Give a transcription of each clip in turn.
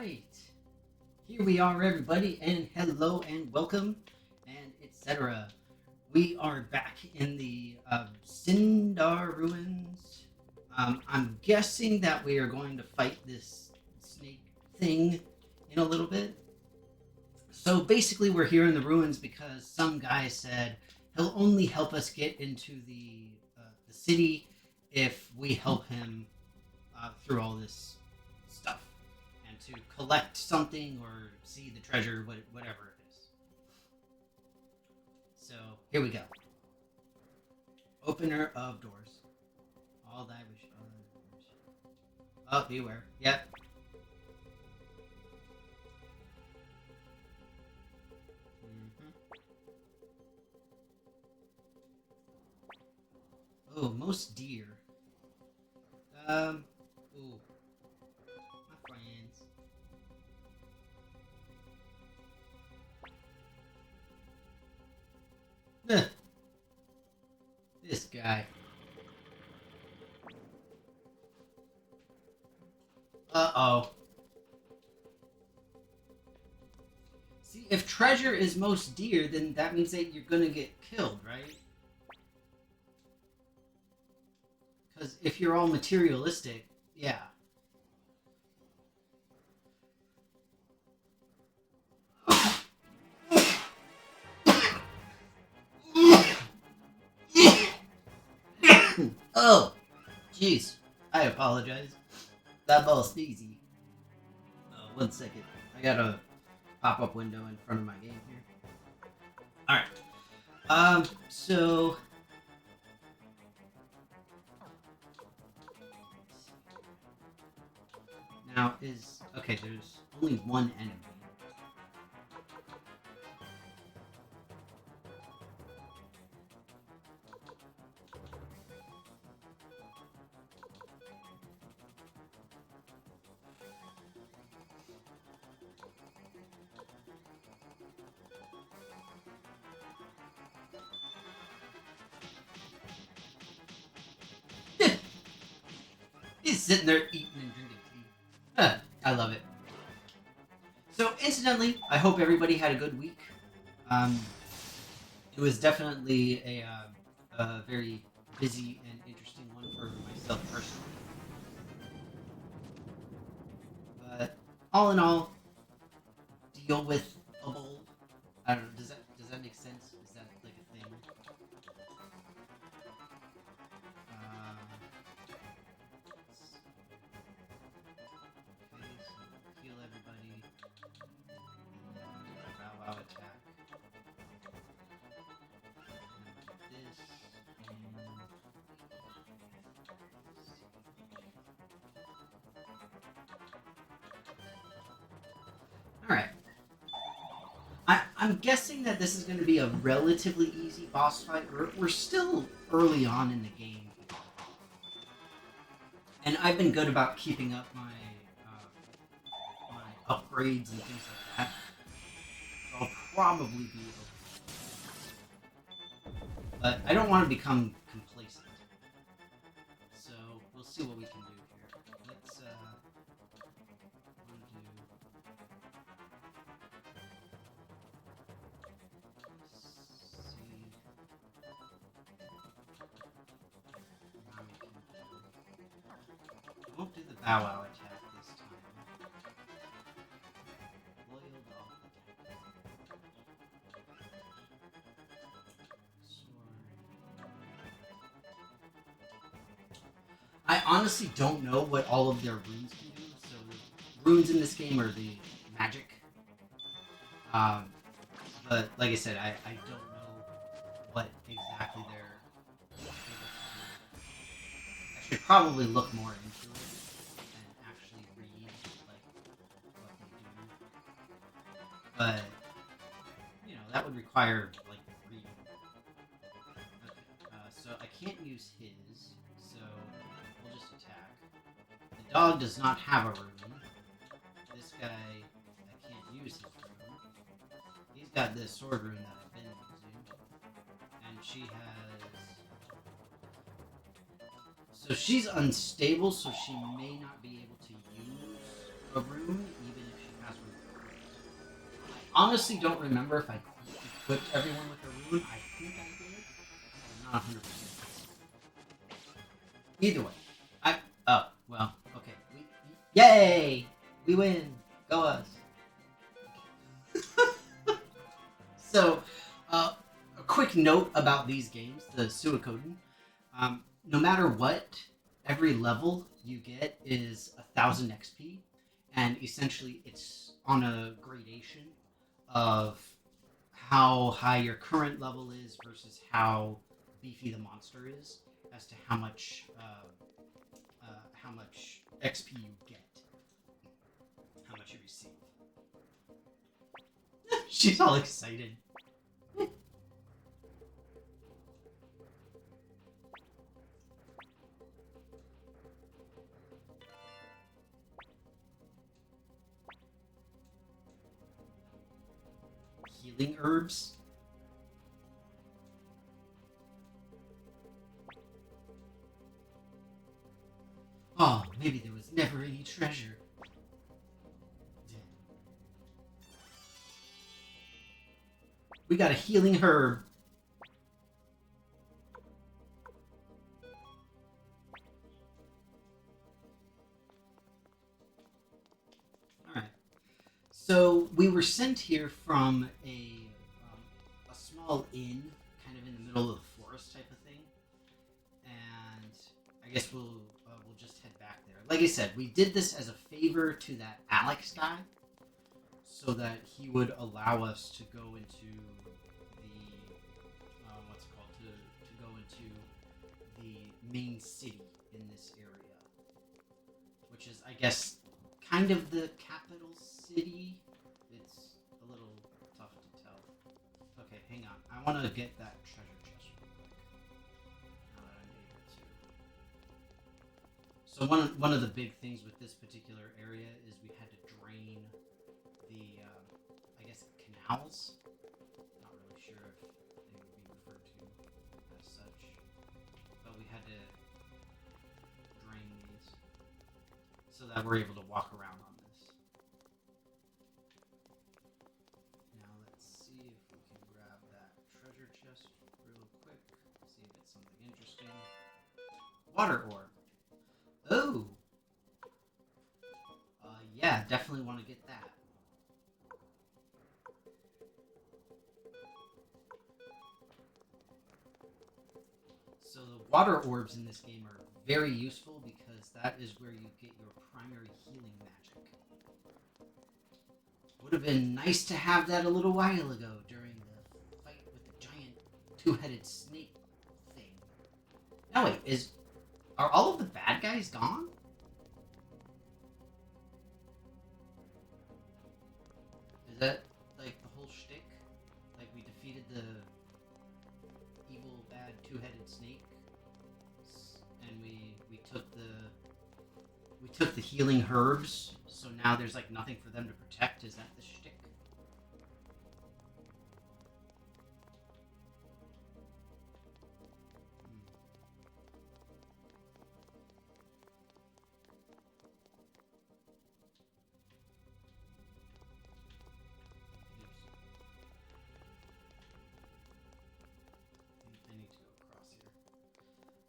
right. Here we are, everybody, and hello and welcome, and etc. We are back in the Sindar ruins. I'm guessing that we are going to fight this snake thing in a little bit. So basically, we're here in the ruins because some guy said he'll only help us get into the city if we help him through all this stuff and to collect something or see the treasure, whatever it is. So here we go. Opener of doors. All thy wish. Oh, beware. Yep. Oh, most dear. Ooh, my friends. Ugh, this guy. Uh-oh. See, if treasure is most dear, then that means that you're gonna get killed, right? Because if you're all materialistic, yeah. Oh, jeez. I apologize. That ball's sneezy. One second. I got a pop-up window in front of my game here. Alright. So... Now is... Okay, there's only one enemy. He's sitting there eating and drinking tea. I love it. So, incidentally, I hope everybody had a good week. It was definitely a very busy and interesting one for myself personally. But all in all, deal with a bulb. I don't know. Does that make sense? Is that like a thing? Um, okay, so heal everybody. Bow wow attack. This Alright. I'm guessing that this is going to be a relatively easy boss fight. We're still early on in the game. And I've been good about keeping up my upgrades and things like that. So I'll probably be okay. But I don't want to become complacent. So we'll see what we can do here. Let's undo. I won't do the bow wow attack this time. Loyal dog attack. I honestly don't know what all of their runes can do. So the runes in this game are the magic. But like I said, I don't know what exactly they're able to do. I should probably look more into it and actually read like what they do. But that would require like reading. Okay, so I can't use his, so we'll just attack. The dog does not have a rune. This guy, I can't use his rune. He's got this sword rune that I've been using, and she has. So she's unstable, so she may not be able to use a rune, even if honestly don't remember if I equipped everyone with a rune. I think I did. I'm not 100%. Either way, I. Oh well. Okay. Yay! We win. Go us. So, a quick note about these games, the Suikoden. No matter what, every level you get is 1,000 XP, and essentially it's on a gradation of how high your current level is versus how beefy the monster is, as to how much XP you get, how much you receive. She's all excited. Healing herbs. Oh, maybe there was never any treasure. We got a healing herb. Alright. So we were sent here from a small inn, kind of in the middle of the forest type of thing. And I guess we'll just head back there. Like I said, we did this as a favor to that Alex guy, so that he would allow us to go into the what's it called, to go into the main city in this area, which is, I guess, kind of the capital city. It's a little tough to tell. Okay, hang on. I want to get that treasure chest real quick. Now that I'm able to. So one of the big things with this particular area is we had to drain the, I guess, canals. Not really sure if they would be referred to as such, but we had to drain these so that we're able to walk around on this. Now let's see if we can grab that treasure chest real quick. See if it's something interesting. Water orb. Oh! Yeah, definitely want to get that. So the water orbs in this game are very useful because that is where you get your primary healing magic. Would have been nice to have that a little while ago during the fight with the giant two-headed snake thing. Now wait, are all of the bad guys gone? Is that like the whole shtick? Like we defeated the evil bad two-headed snake, and we took the healing herbs, so now there's like nothing for them to protect. Is that the shtick? I need to go across here.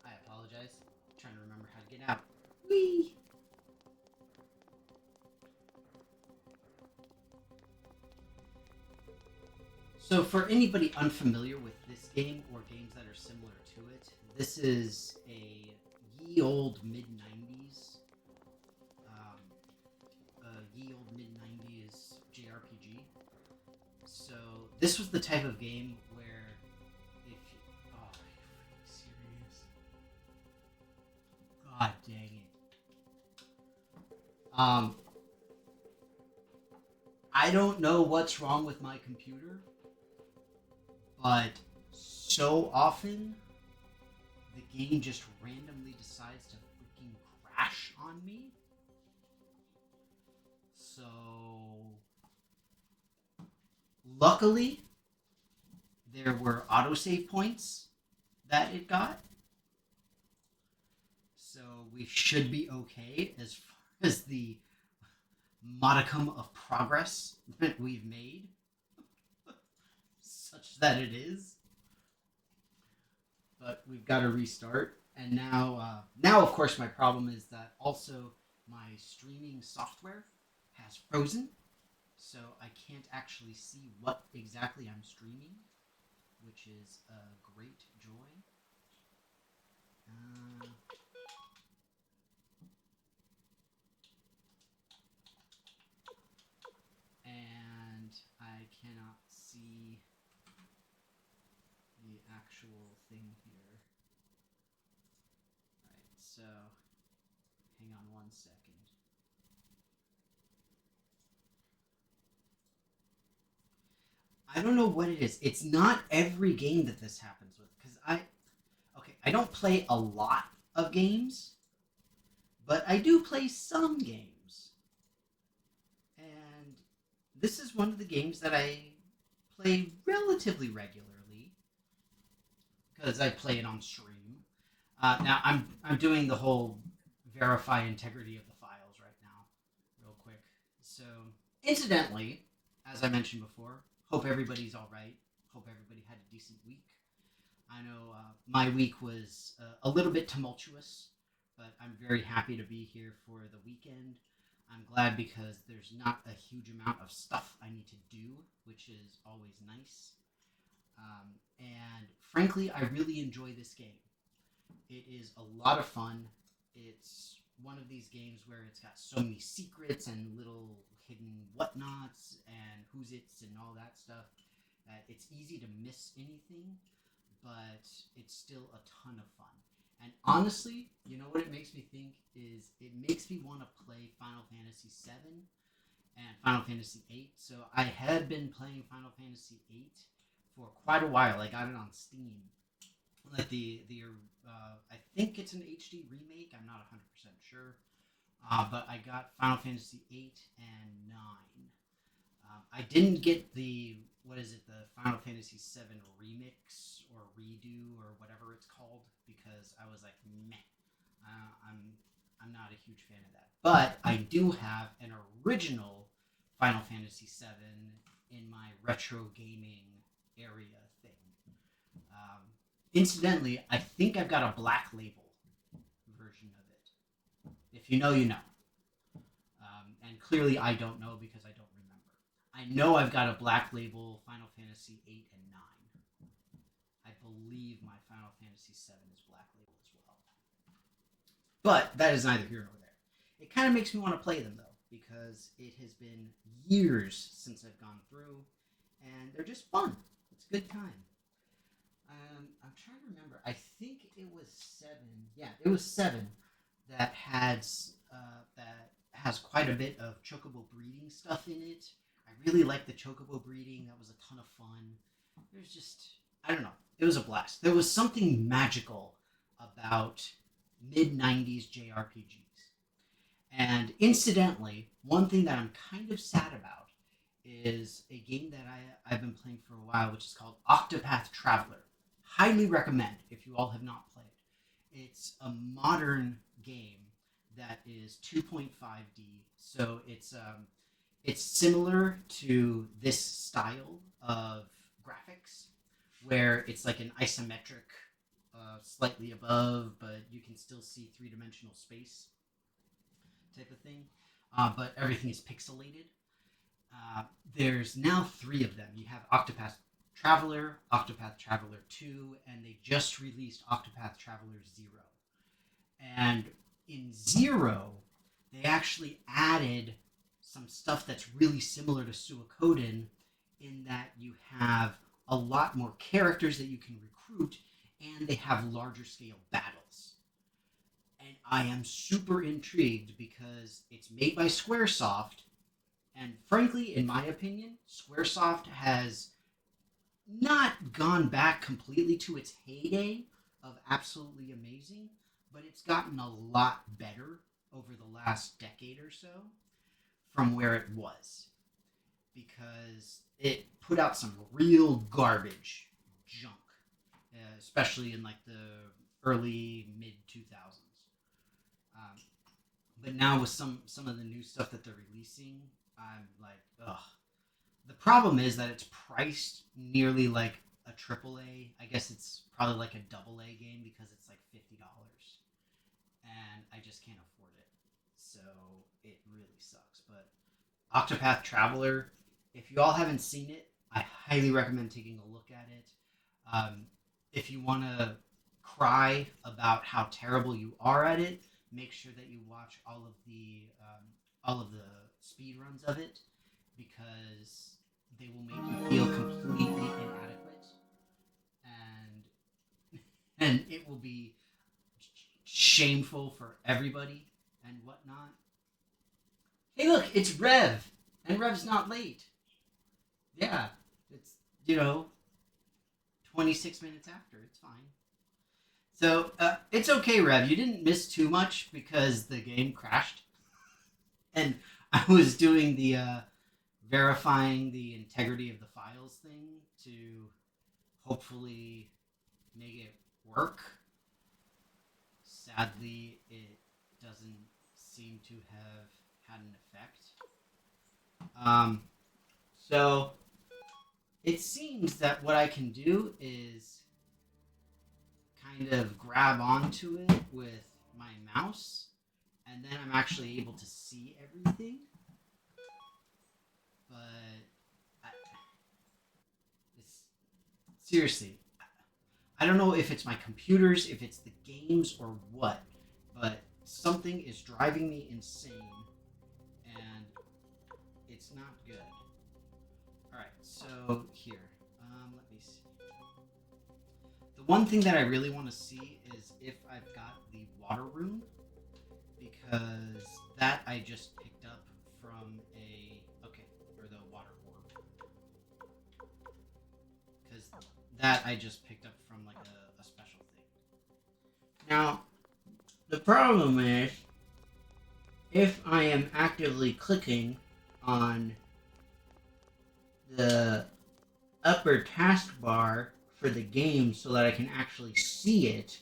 I apologize. I'm trying to remember how to get out. Whee! So for anybody unfamiliar with this game or games that are similar to it, this is a ye old mid-90s ye old mid-90s JRPG. So this was the type of game where if you, oh, are you serious? God dang it. I don't know what's wrong with my computer, but so often the game just randomly decides to freaking crash on me. So luckily there were autosave points that it got. So we should be okay as far as the modicum of progress that we've made. such that it is. But we've got to restart. And now of course, my problem is that also my streaming software has frozen, so I can't actually see what exactly I'm streaming, which is a great joy. Uh, and I cannot see the actual thing here. Right, so hang on 1 second. I don't know what it is. It's not every game that this happens with, because I don't play a lot of games, but I do play some games. And this is one of the games that I play relatively regularly because I play it on stream. Now I'm doing the whole verify integrity of the files right now, real quick. So incidentally, as I mentioned before, hope everybody's all right. Hope everybody had a decent week. I know my week was a little bit tumultuous, but I'm very happy to be here for the weekend. I'm glad because there's not a huge amount of stuff I need to do, which is always nice. And frankly, I really enjoy this game. It is a lot of fun. It's one of these games where it's got so many secrets and little hidden whatnots and who's it's and all that stuff that it's easy to miss anything, but it's still a ton of fun. And honestly, you know what it makes me think is it makes me want to play Final Fantasy VII and Final Fantasy VIII. So I had been playing Final Fantasy VIII for quite a while. I got it on Steam. Like I think it's an HD remake. I'm not 100% sure. But I got Final Fantasy VIII and 9. I didn't get the the Final Fantasy VII remix or redo or whatever it's called because I was like, meh, I'm not a huge fan of that. But I do have an original Final Fantasy VII in my retro gaming area thing. Incidentally, I think I've got a black label version of it. If you know, you know. And clearly I don't know because I don't remember. I know I've got a black label Final Fantasy 8 and 9. I believe my Final Fantasy 7 is black label as well. But that is neither here nor there. It kind of makes me want to play them though, because it has been years since I've gone through, and they're just fun. It's a good time. I'm trying to remember. I think it was 7. Yeah, it was 7 that that has quite a bit of chocobo breeding stuff in it. I really like the chocobo breeding. That was a ton of fun. There's just, I don't know. It was a blast. There was something magical about mid 90s JRPGs. And incidentally, one thing that I'm kind of sad about is a game that I've been playing for a while, which is called Octopath Traveler. Highly recommend if you all have not played. It's a modern game that is 2.5D, so it's similar to this style of graphics, where it's like an isometric, slightly above, but you can still see three-dimensional space type of thing. But everything is pixelated. There's now 3 of them. You have Octopath Traveler, Octopath Traveler 2, and they just released Octopath Traveler 0. And in 0, they actually added some stuff that's really similar to Suikoden in that you have a lot more characters that you can recruit, and they have larger scale battles. And I am super intrigued because it's made by Squaresoft, and frankly, in my opinion, Squaresoft has not gone back completely to its heyday of absolutely amazing, but it's gotten a lot better over the last decade or so from where it was, because it put out some real garbage junk, especially in like the early mid 2000s. But now with some of the new stuff that they're releasing, I'm like, ugh, The problem is that it's priced nearly like a triple A. I guess it's probably like a double A game because it's like $50, and I just can't afford it. So it really sucks. But Octopath Traveler, if you all haven't seen it, I highly recommend taking a look at it. If you want to cry about how terrible you are at it, make sure that you watch all of the speed runs of it because they will make you feel completely inadequate and and it will be shameful for everybody and whatnot. Hey, look, it's Rev, and Rev's not late. Yeah, it's 26 minutes after. It's fine. So it's okay, Rev. You didn't miss too much because the game crashed, and I was doing the verifying the integrity of the files thing to hopefully make it work. Sadly, it doesn't seem to have had an effect. So it seems that what I can do is kind of grab onto it with my mouse, and then I'm actually able to see everything. But I, it's, seriously, I don't know if it's my computers, if it's the games, or what, but something is driving me insane, and it's not good. Alright, so here. Let me see. The one thing that I really want to see is if I've got the water room, because that I just picked up from or the water orb. Because that I just picked up from like a special thing. Now, the problem is, if I am actively clicking on the upper taskbar for the game so that I can actually see it,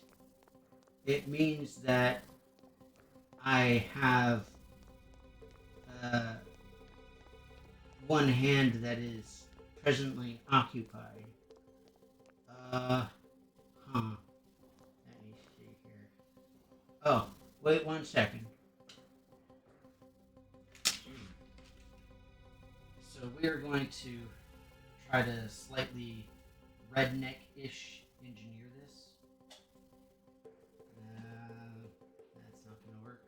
it means that I have one hand that is presently occupied. Let me see here. Oh, wait 1 second. So we are going to try to slightly redneck-ish engineer this. That's not going to work.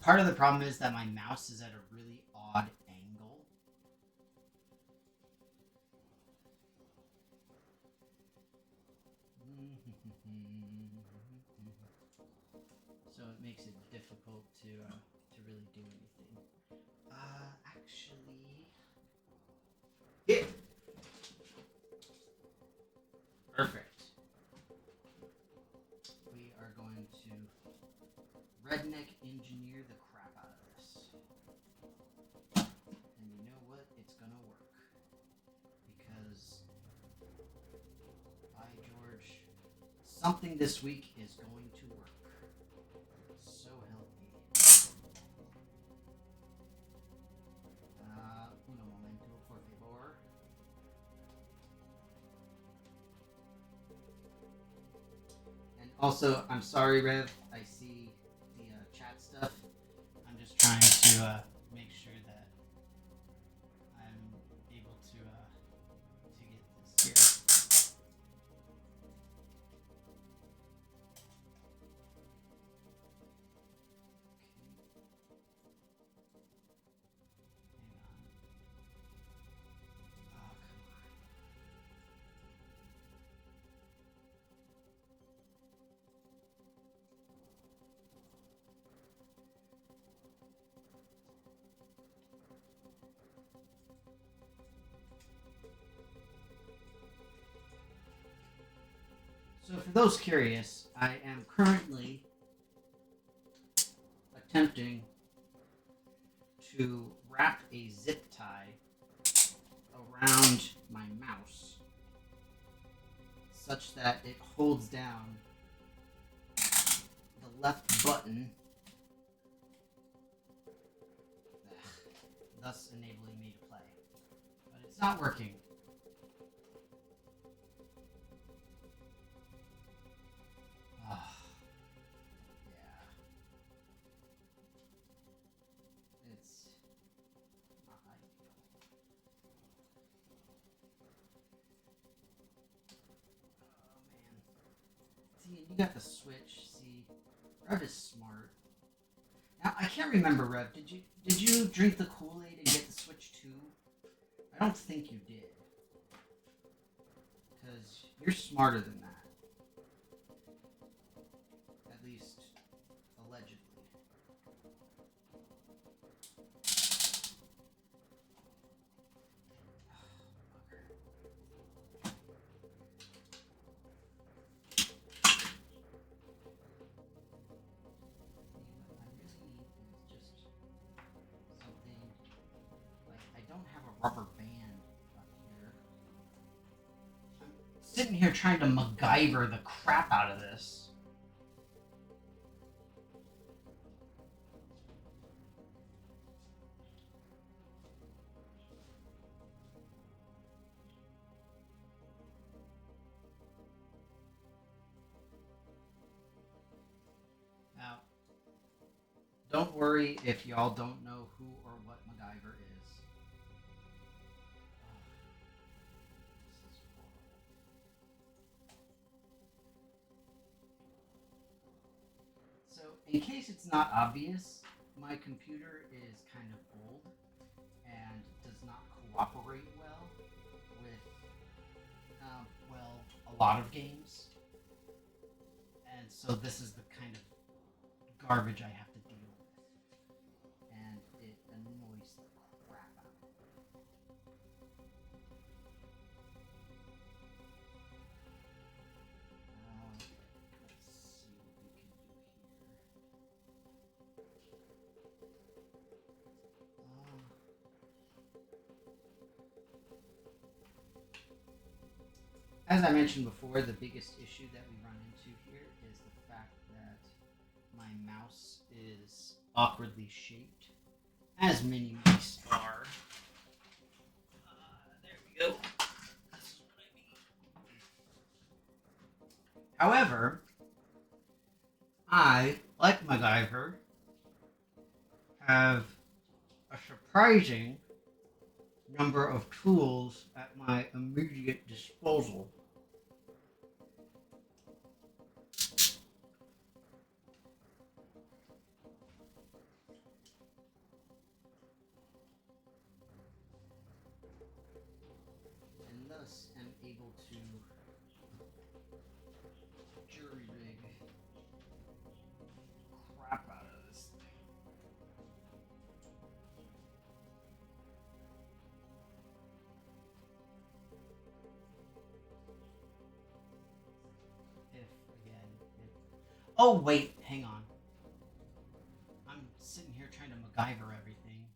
Part of the problem is that my mouse is at a really odd angle. So it makes it difficult to really do anything. Actually, yeah, perfect. We are going to redneck engineer the crap out of this, and you know what? It's gonna work because, by George, something this week is going to work. So help me. Un momento, por favor. And also, I'm sorry, Rev. I see the chat stuff. I'm just trying to make sure that I'm able to get this here. So for those curious, I am currently attempting to wrap a zip tie around my mouse such that it holds down left button, thus enabling me to play. But it's not working. Oh, yeah. It's not ideal. Oh, man. See, you got the Switch. See, Rev is smart. Now, I can't remember, Rev. Did you drink the Kool-Aid and get the Switch too? I don't think you did. Because you're smarter than that. At least, allegedly. Don't have a rubber band up here. I'm sitting here trying to MacGyver the crap out of this. Now, don't worry if y'all don't know who or what MacGyver is. So, in case it's not obvious, my computer is kind of old and does not cooperate well with, a lot of games. And so this is the kind of garbage I have to deal with. And it annoys the crap out of me. Let's see what we can do here. As I mentioned before, the biggest issue that we run into here is the fact that my mouse is awkwardly shaped, as many mice are. There we go. This is what I mean. However, I, like MacGyver, have a surprising number of tools at my immediate disposal. And thus am able to jury rig crap out of this thing. Oh wait, hang on. I'm sitting here trying to MacGyver everything.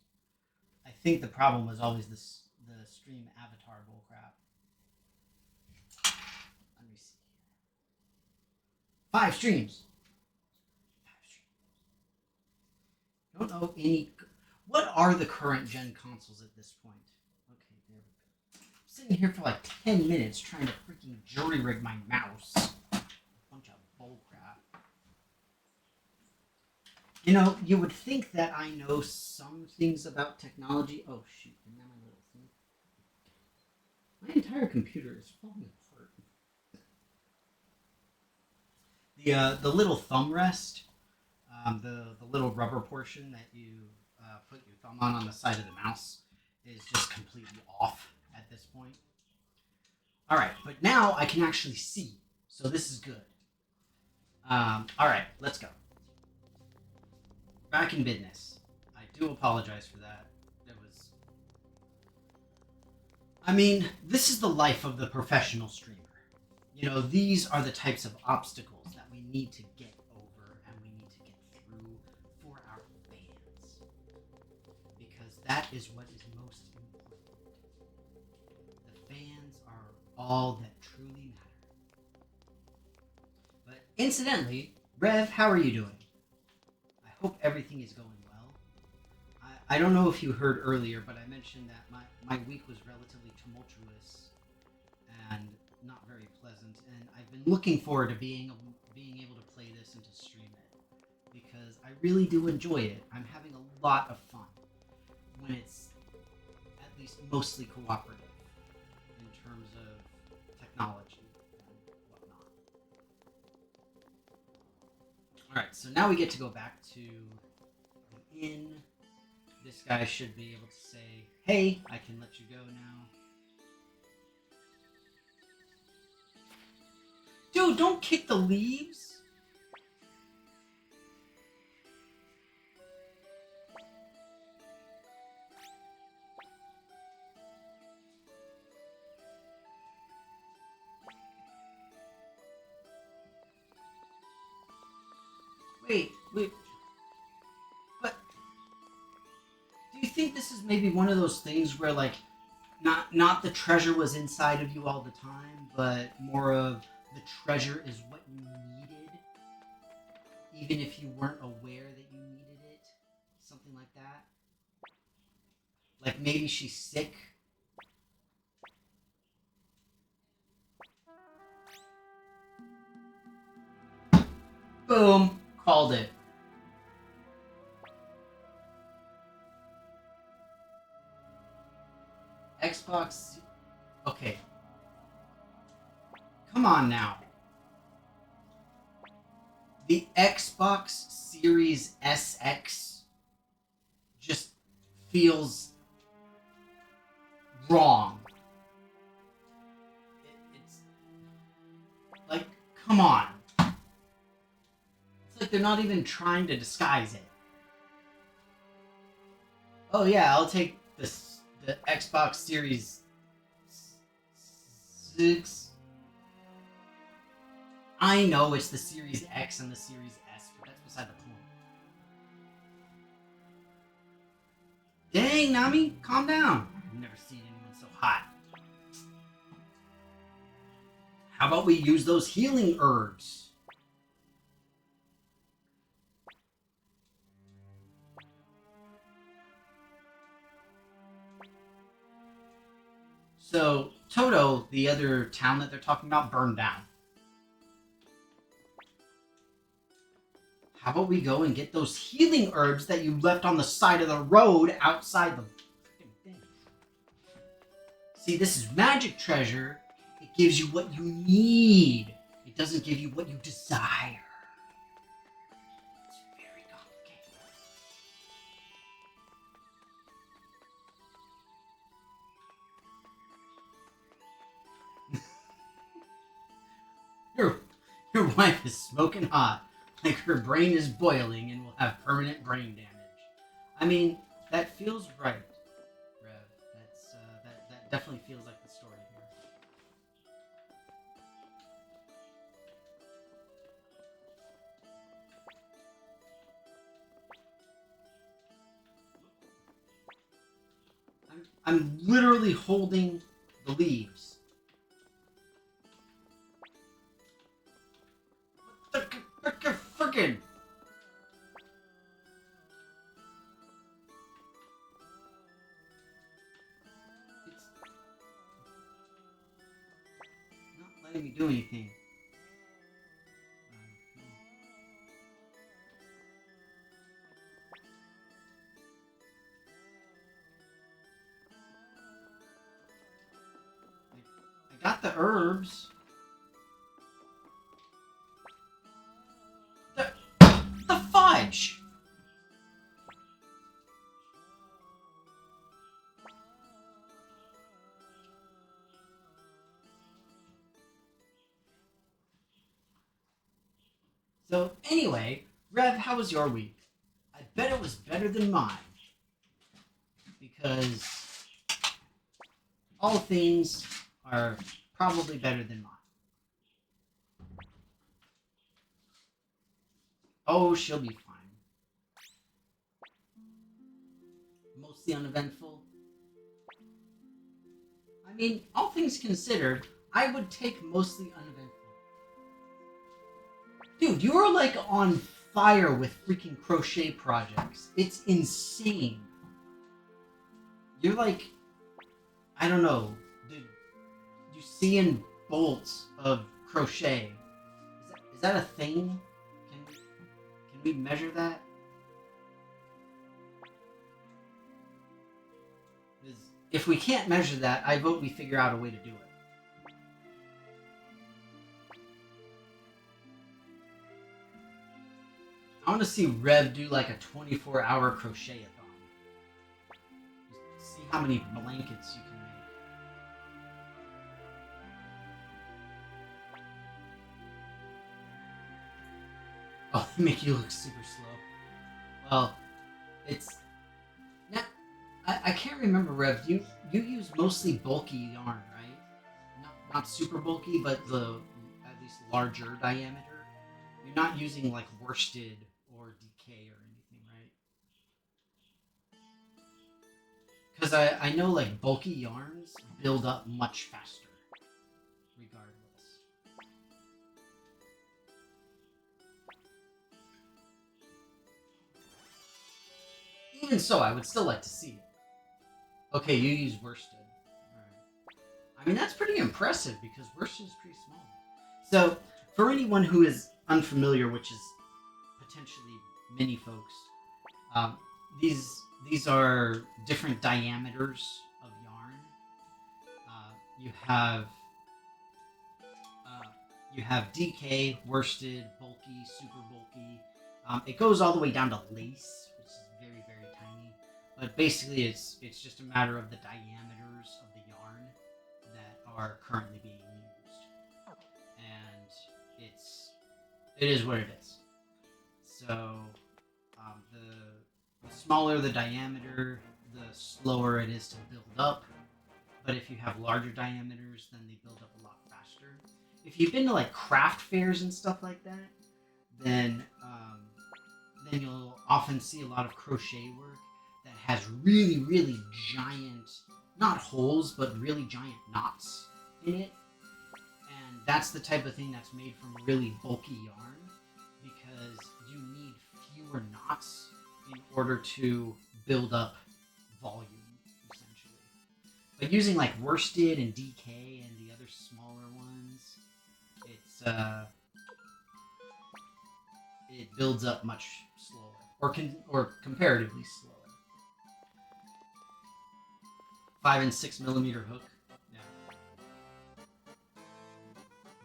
I think the problem was always the stream avatar bullcrap. Let me see. 5 streams. 5 streams. Don't know any. What are the current gen consoles at this point? Okay, there we go. I'm sitting here for like 10 minutes trying to freaking jury rig my mouse. Bunch of bullcrap. You know, you would think that I know some things about technology. Oh shoot! And now my little thing. My entire computer is falling apart. The little thumb rest, the little rubber portion that you put your thumb on the side of the mouse, is just completely off at this point. All right, but now I can actually see, so this is good. All right, let's go. Back in business. I do apologize for that. I mean, this is the life of the professional streamer. You know, these are the types of obstacles that we need to get over and we need to get through for our fans. Because that is what is most important. The fans are all that truly matter. But incidentally, Rev, how are you doing? hope everything is going well. I don't know if you heard earlier, but I mentioned that my week was relatively tumultuous and not very pleasant, and I've been looking forward to being able to play this and to stream it because I really do enjoy it. I'm having a lot of fun when it's at least mostly cooperative in terms of technology and whatnot. Alright, so now we get to go back to the inn. This guy should be able to say, hey, I can let you go now. Dude, don't kick the leaves! Wait. But do you think this is maybe one of those things where, like, not the treasure was inside of you all the time, but more of the treasure is what you needed, even if you weren't aware that you needed it? Something like that? Like maybe she's sick? Boom! Called it. Xbox... Okay. Come on now. The Xbox Series SX just feels wrong. It's like, come on. It's like they're not even trying to disguise it. Oh yeah, I'll take the Xbox Series 6. I know it's the Series X and the Series S, but that's beside the point. Dang, Nami, calm down. I've never seen anyone so hot. How about we use those healing herbs? So, Toto, the other town that they're talking about, burned down. How about we go and get those healing herbs that you left on the side of the road outside the freaking thing? See, this is magic treasure. It gives you what you need. It doesn't give you what you desire. It's very complicated. Your wife is smoking hot. Like her brain is boiling and will have permanent brain damage. I mean, that feels right, Rev. That definitely feels like the story here. I'm literally holding the leaves. Frickin'. It's not letting me do anything. I got the herbs. The fudge! So, anyway, Rev, how was your week? I bet it was better than mine. Because all things are probably better than mine. Oh, she'll be fine. Mostly uneventful. I mean, all things considered, I would take mostly uneventful. Dude, you're like on fire with freaking crochet projects. It's insane. You're like, I don't know, dude, you see in bolts of crochet. Is that a thing? Can we measure that? If we can't measure that, I vote we figure out a way to do it. I want to see Rev do like a 24-hour crochet-a-thon. Just see how many blankets you can make. Oh, they make you look super slow. Well, it's... Now, I can't remember, Rev. You use mostly bulky yarn, right? Not super bulky, but the at least larger diameter. You're not using like worsted or DK or anything, right? Because I know like bulky yarns build up much faster, regardless. Even so, I would still like to see it. Okay, you use worsted. Alright. I mean, that's pretty impressive because worsted is pretty small. So, for anyone who is unfamiliar, which is potentially many folks, these are different diameters of yarn. You have DK, worsted, bulky, super bulky. It goes all the way down to lace, which is very, very tiny. But basically, it's just a matter of the diameters of the yarn that are currently being used, and it is what it is. So the smaller the diameter, the slower it is to build up. But if you have larger diameters, then they build up a lot faster. If you've been to like craft fairs and stuff like that, then you'll often see a lot of crochet work that has really, really giant, not holes, but really giant knots in it. And that's the type of thing that's made from really bulky yarn because you need fewer knots in order to build up volume, essentially. But using like worsted and DK and the other smaller ones, it builds up much slower, or comparatively slower. 5 and 6 millimeter hook. Yeah.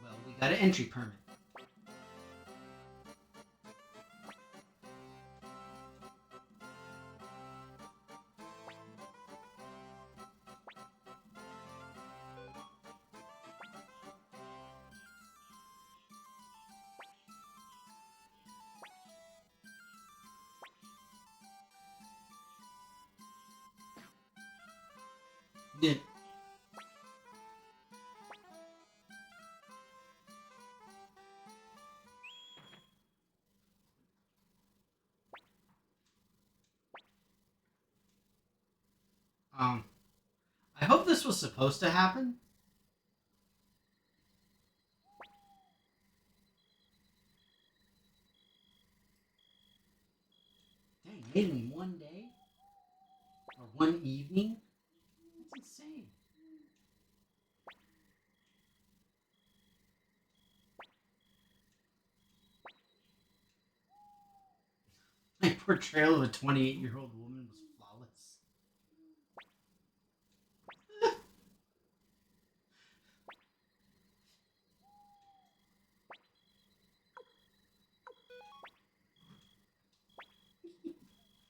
Well, we got an entry permit. Yeah. I hope this was supposed to happen. Dang, made it in one day? Or one evening? That's insane. My portrayal of a 28-year-old woman was flawless.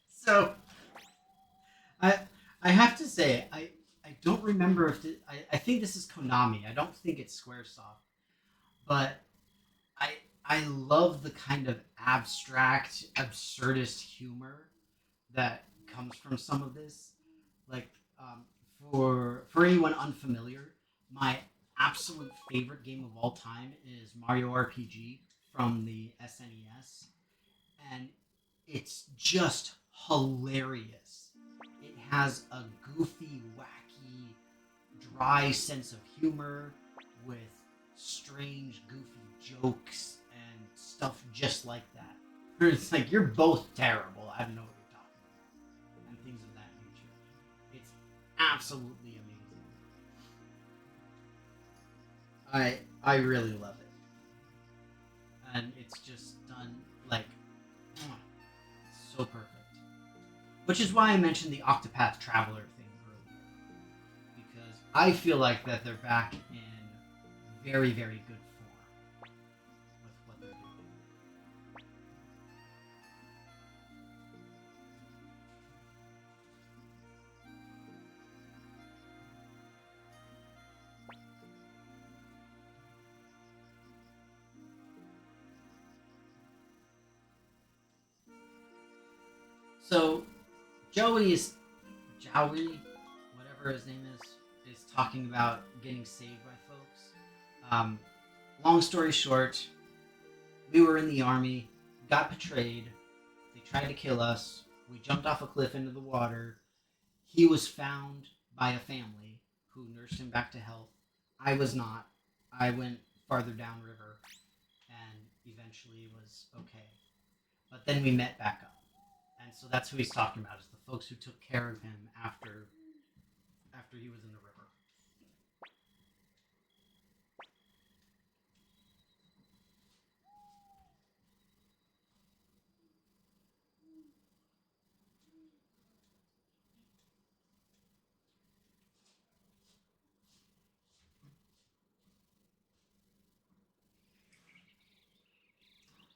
So, I I have to say, I don't remember if I think this is Konami. I don't think it's SquareSoft, but I I love the kind of abstract, absurdist humor that comes from some of this. Like, for anyone unfamiliar, my absolute favorite game of all time is Mario RPG from the SNES, and it's just hilarious. It has a goofy, wacky, dry sense of humor with strange, goofy jokes and stuff just like that. It's like you're both terrible. I don't know what you're talking about, and things of that nature. It's absolutely amazing. I really love it, and it's just done like so perfect. Which is why I mentioned the Octopath Traveler thing earlier, because I feel like that they're back in very, very good form with what they're doing. So Joey, whatever his name is talking about getting saved by folks. Um, Long story short, we were in the army, got betrayed. They tried to kill us. We jumped off a cliff into the water. He was found by a family who nursed him back to health. I was not. I went farther downriver and eventually was okay. But then we met back up. And so that's who he's talking about, is the folks who took care of him after he was in the river.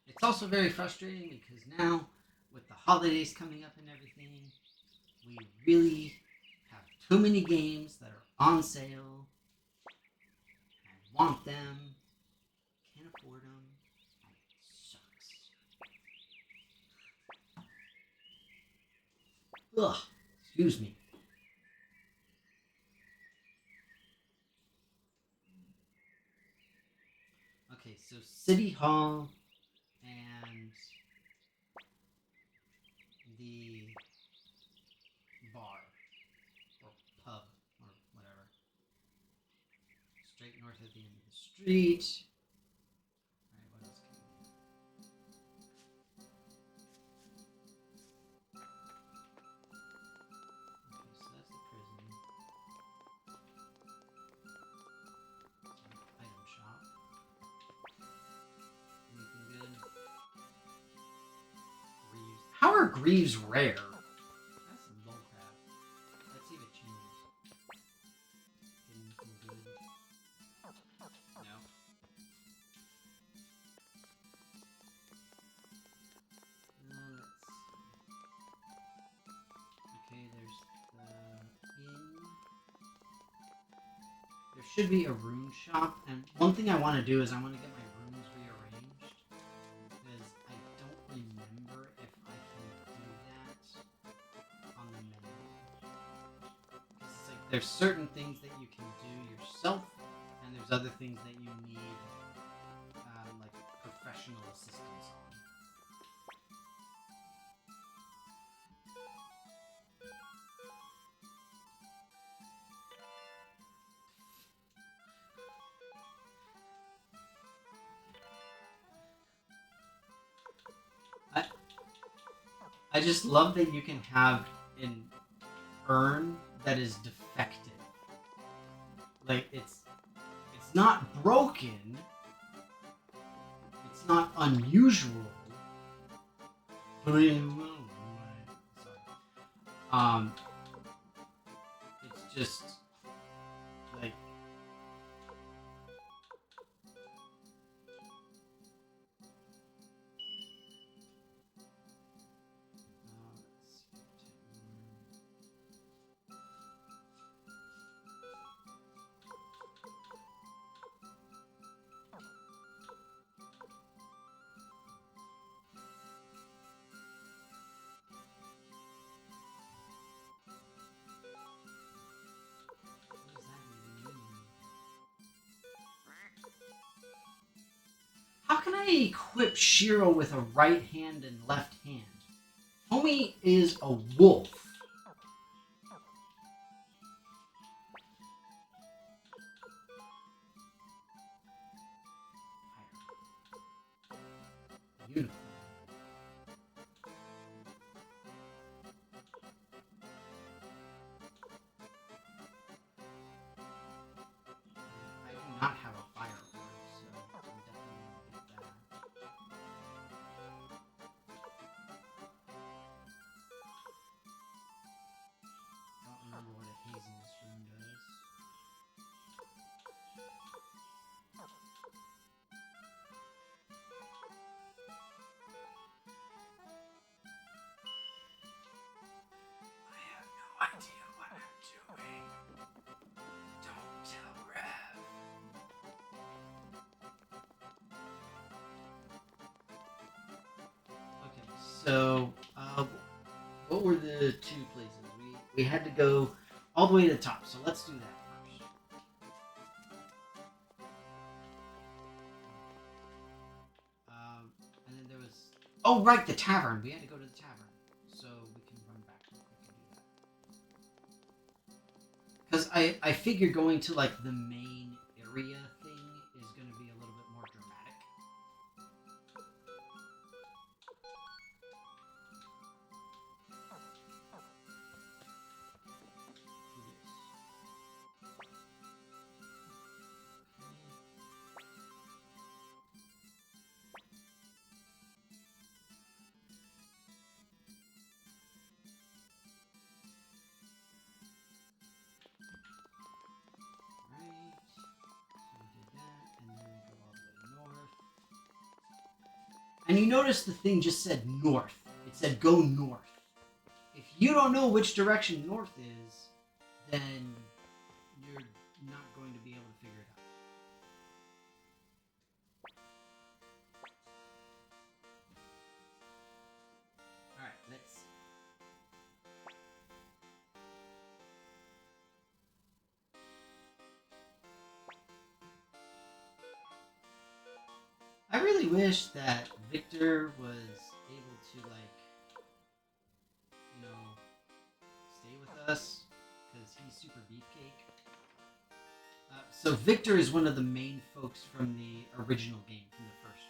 It's also very frustrating because now, with the holidays coming up and everything, we really have too many games that are on sale. I want them, can't afford them. It sucks. Ugh, excuse me. Okay, so City Hall and the bar or pub or whatever. Straight north at the end of the street. Alright, what else can we do? Okay, so that's the prison. Item shop. Anything good? Greaves. How are Greaves rare? That's some bullcrap. Let's see if it changes. Anything good? No. Let's see. Okay, there's the inn. There should be a rune shop, and one thing I want to do is I want to get my runes rearranged, because I don't remember if I can do that on the menu. It's like there's certain things that you can do yourself, and there's other things that you need like professional assistance on. I just love that you can have an urn that is defective. Like it's not broken. It's not unusual. Sorry. It's just like what does that even mean? How can I equip Shiro with a right hand and left hand? Homie is a wolf. Unicorn. So, what were the two places? We had to go all the way to the top. So let's do that first. And then there was oh right, the tavern. We had to go to the tavern, so we can run back. We can do that because I figure going to like the main area thing is going to be a little bit more dramatic. And you notice the thing just said north. It said go north. If you don't know which direction north is, then you're not going to be able to figure it out. Alright, let's... I really wish that Victor was able to, like, you know, stay with us, because he's super beefcake. So Victor is one of the main folks from the original game, from the first one.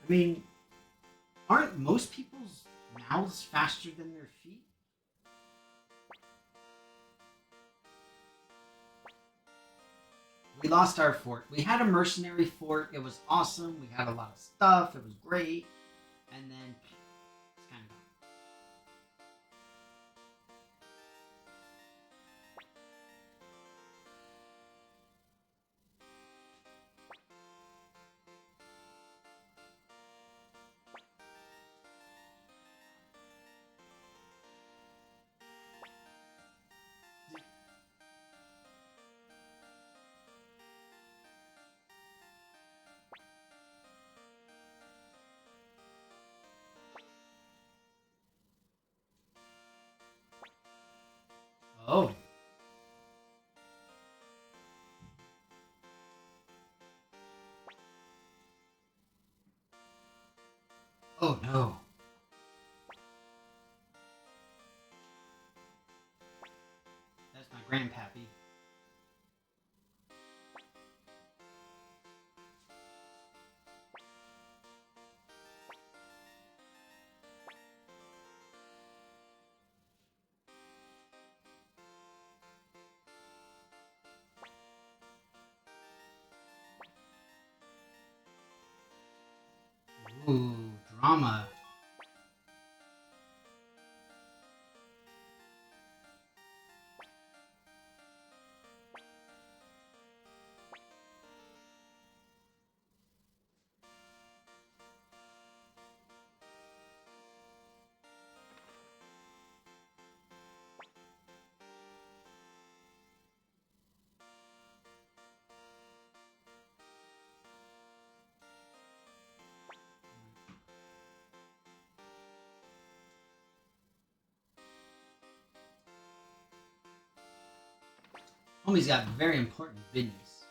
I mean, aren't most people's mouths faster than their feet? We lost our fort. We had a mercenary fort. It was awesome. We had a lot of stuff. It was great. And then it's kind of gone. Oh. Oh no. That's my grandpappy. Ooh, drama. Homie's got very important business.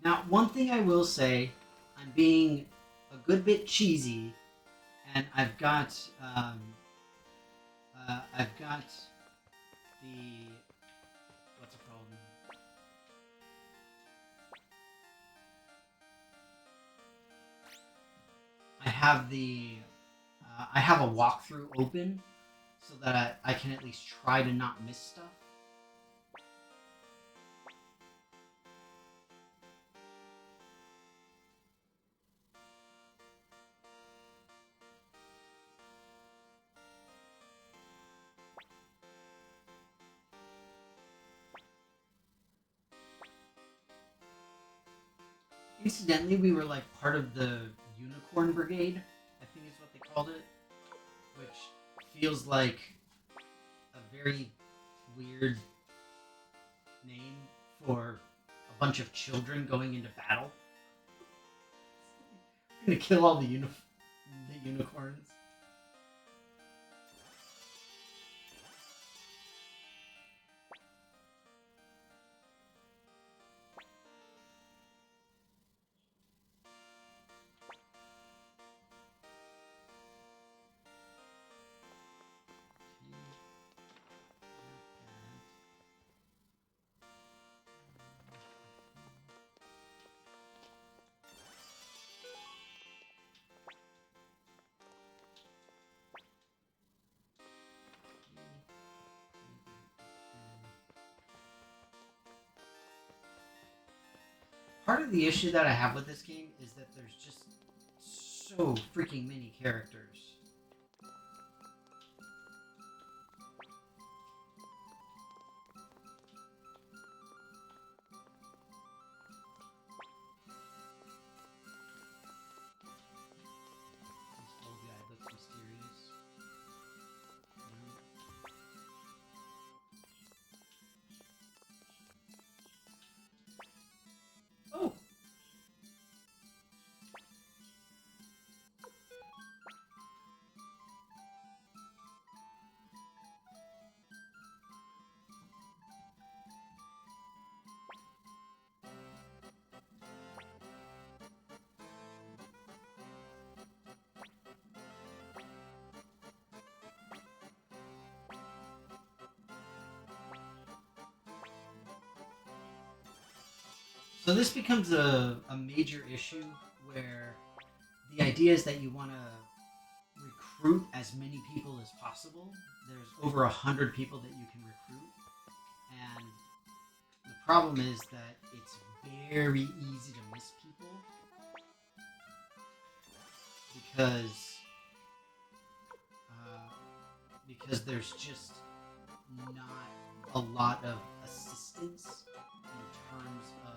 Now, one thing I will say, I'm being a good bit cheesy, and I've got the what's it called? I have a walkthrough open so that I can at least try to not miss stuff. Incidentally, we were like part of the Unicorn Brigade, I think is what they called it, which feels like a very weird name for a bunch of children going into battle. We're gonna kill all the unicorns. Part of the issue that I have with this game is that there's just so freaking many characters. This old guy looks mysterious. Oh! So this becomes a major issue where the idea is that you want to recruit as many people as possible. There's over 100 people that you can recruit, and the problem is that it's very easy to miss people because there's just not a lot of assistance in terms of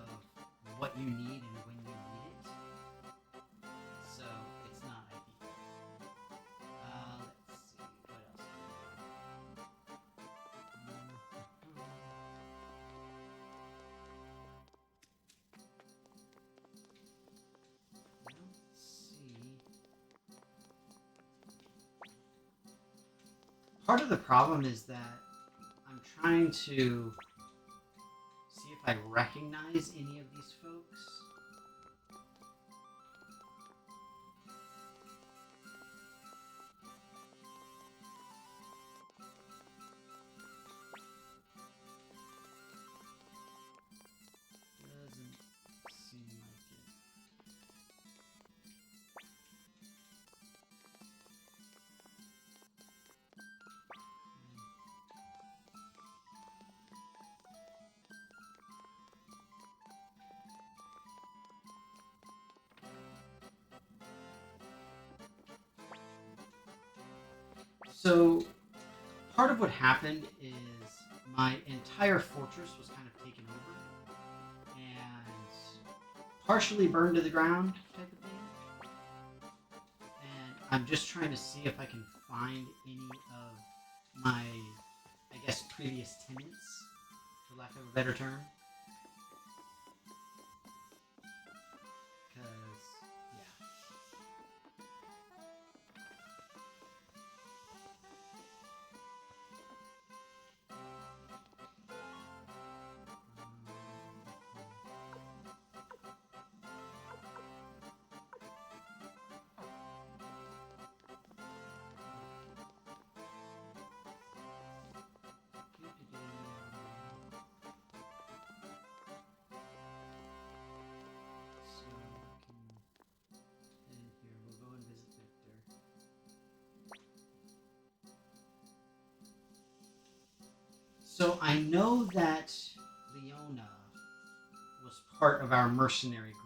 what you need and when you need it. So it's not ideal. Let's see what else. Let's see. Part of the problem is that I'm trying to see if I recognize any of these folks. Doesn't seem like it. So, part of what happened is my entire fortress was kind of taken over and partially burned to the ground, type of thing. And I'm just trying to see if I can find any of my, I guess, previous tenants, for lack of a better term. Because, yeah. So I know that Leona was part of our mercenary group.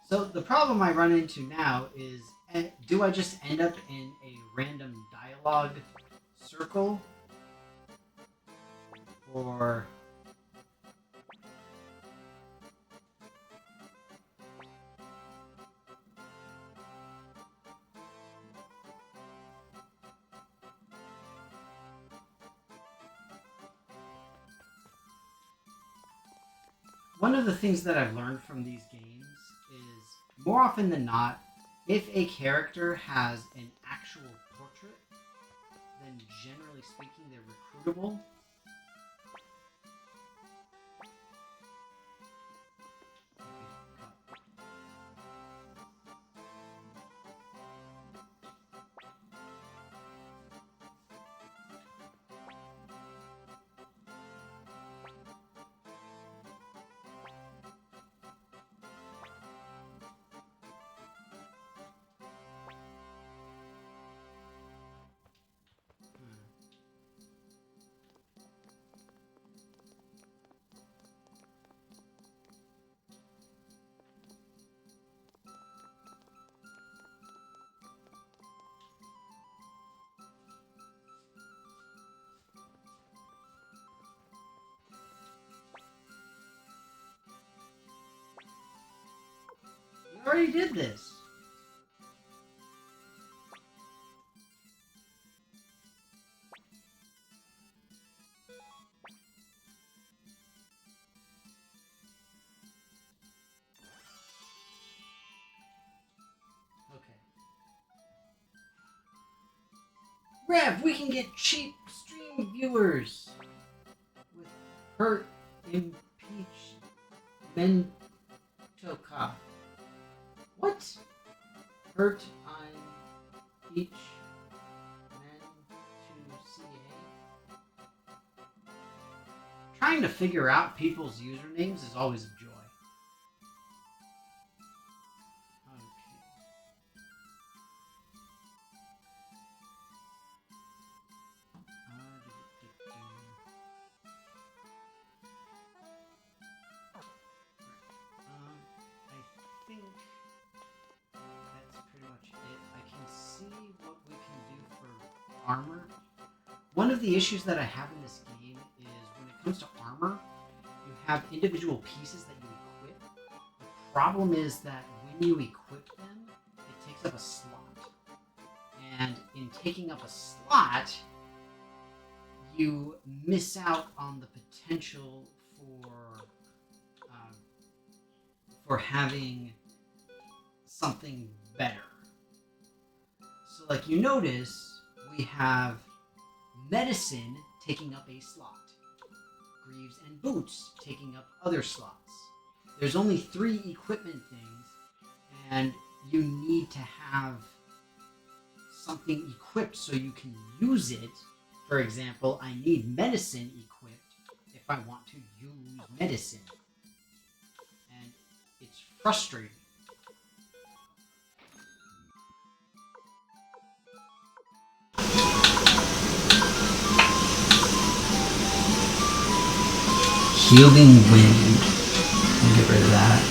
So the problem I run into now is, do I just end up in a random dialogue circle, or one of the things that I've learned from these games is, more often than not, if a character has an actual portrait, then generally speaking, they're recruitable. We already did this. Okay. Rev, we can get cheap stream viewers with Hurt Impeach Mentoka. What? Hurt I'm each men to CA. Trying to figure out people's usernames is always a joy. I think that's pretty much it. I can see what we can do for armor. One of the issues that I have in this game is when it comes to armor, you have individual pieces that you equip. The problem is that when you equip them, it takes up a slot. And in taking up a slot, you miss out on the potential for having something better. So like you notice, we have medicine taking up a slot, greaves and boots taking up other slots. There's only 3 equipment things, and you need to have something equipped so you can use it. For example, I need medicine equipped if I want to use medicine. And it's frustrating. Healing Wind. I'll get rid of that.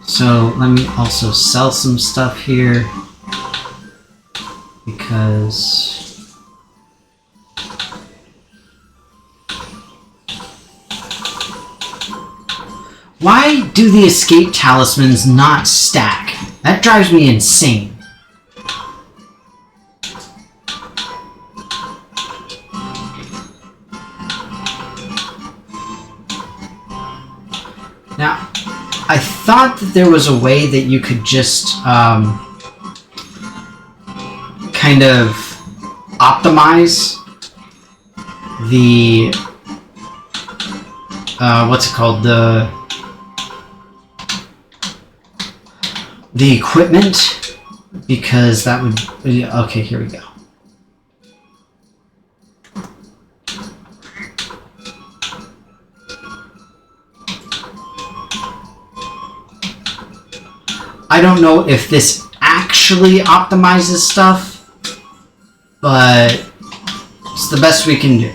So let me also sell some stuff here, because why do the escape talismans not stack? That drives me insane. Now, I thought that there was a way that you could just kind of optimize the what's it called, the equipment, because that would, okay, here we go. I don't know if this actually optimizes stuff, but it's the best we can do.